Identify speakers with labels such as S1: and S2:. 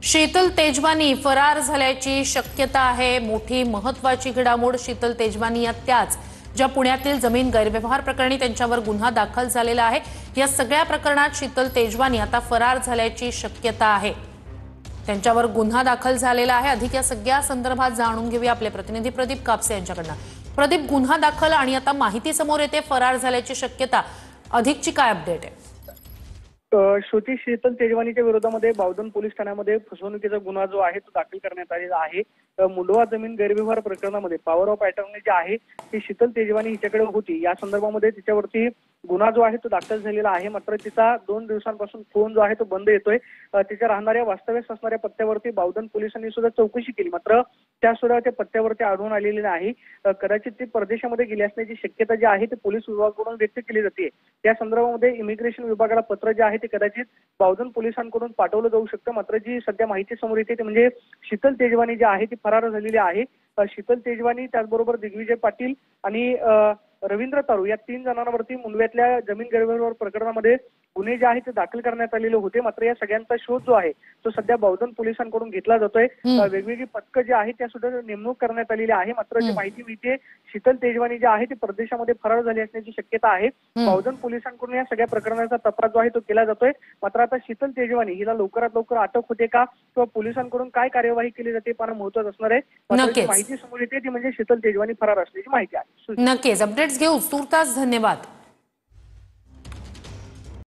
S1: शीतल तेजवानी फरार झाल्याची शक्यता आहे। मोठी महत्त्वाची घडामोड शीतल तेजवानी या त्याच ज्या पुण्यातील जमीन गैरव्यवहार प्रकरणी त्यांच्यावर गुन्हा दाखल झालेला आहे। या सगळ्या प्रकरणात शीतल तेजवानी आता फरार झाल्याची शक्यता आहे। त्यांच्यावर गुन्हा दाखल झालेला आहे। अधिक या सगळ्या संदर्भात जाणून घेऊया आपले प्रतिनिधी प्रदीप कापसे यांच्याकडून। प्रदीप, गुन्हा दाखल आणि आता माहिती समोर येते फरार झाल्याची शक्यता, अधिकची काय अपडेट आहे?
S2: श्रुती, शीतल तेजवानीच्या विरोधामध्ये बावधन पोलीस ठाण्यामध्ये फसवणुकीचा गुन्हा जो आहे तो दाखल करण्यात आलेला आहे। मुंडवा जमीन गैरव्यवहार प्रकरणामध्ये पॉवर ऑफ अटॉर्नी जी आहे ती शीतल तेजवानी हिच्याकडे होती। या संदर्भामध्ये तिच्यावरती गुन्हा जो आहे तो दाखल झालेला आहे। मात्र तिचा 2 दिवसांपासून फोन जो आहे तो बंद येतोय। तिच्या राहणाऱ्या वास्तव्यास असणाऱ्या पत्त्यावरती बावधन पोलिसांनी सुद्धा चौकशी केली, मात्र त्या सुद्धा त्या पत्त्यावरती आढळून आलेली नाही। कदाचित ती परदेशामध्ये गेली असण्याची शक्यता जी आहे ती पोलीस विभागाकडून व्यक्त केली जाते। त्या संदर्भामध्ये इमिग्रेशन विभागाला पत्र जे आहे ते कदाचित बावधन पोलिसांकडून पाठवलं जाऊ शकतं। मात्र जी सध्या माहिती समोर येते ते म्हणजे शीतल तेजवानी जी आहे ती फरार झालेली आहे। शीतल तेजवानी त्याचबरोबर दिग्विजय पाटील आणि रवींद्र तारू या 3 जणांवरती मुंडव्यातल्या जमीन गैरव्यवहार प्रकरणामध्ये गुन्हे जे आहेत ते दाखल करण्यात आलेले होते। मात्र या सगळ्यांचा शोध जो आहे तो सध्या बावधन पोलिसांकडून घेतला जातोय। वेगवेगळी पथकं जी आहेत त्या सुद्धा नेमणूक करण्यात आलेली आहे। मात्र जी माहिती मिळते शीतल तेजवानी जी आहे ती परदेशामध्ये फरार झाली असण्याची शक्यता आहे। बावधन पोलिसांकडून या सगळ्या प्रकरणाचा तपास जो आहे तो केला जातोय। मात्र आता शीतल तेजवानी हिला लवकरात लवकर अटक होते का किंवा पोलिसांकडून काय कार्यवाही केली जाते फार महत्त्वाचं असणार आहे। मात्र जी
S1: नक्कीच
S2: माहिती समोर येते ती म्हणजे शीतल तेजवानी फरार असल्याची माहिती आहे।
S1: नक्कीच अपडेट्स घेऊ। तूर्तास धन्यवाद।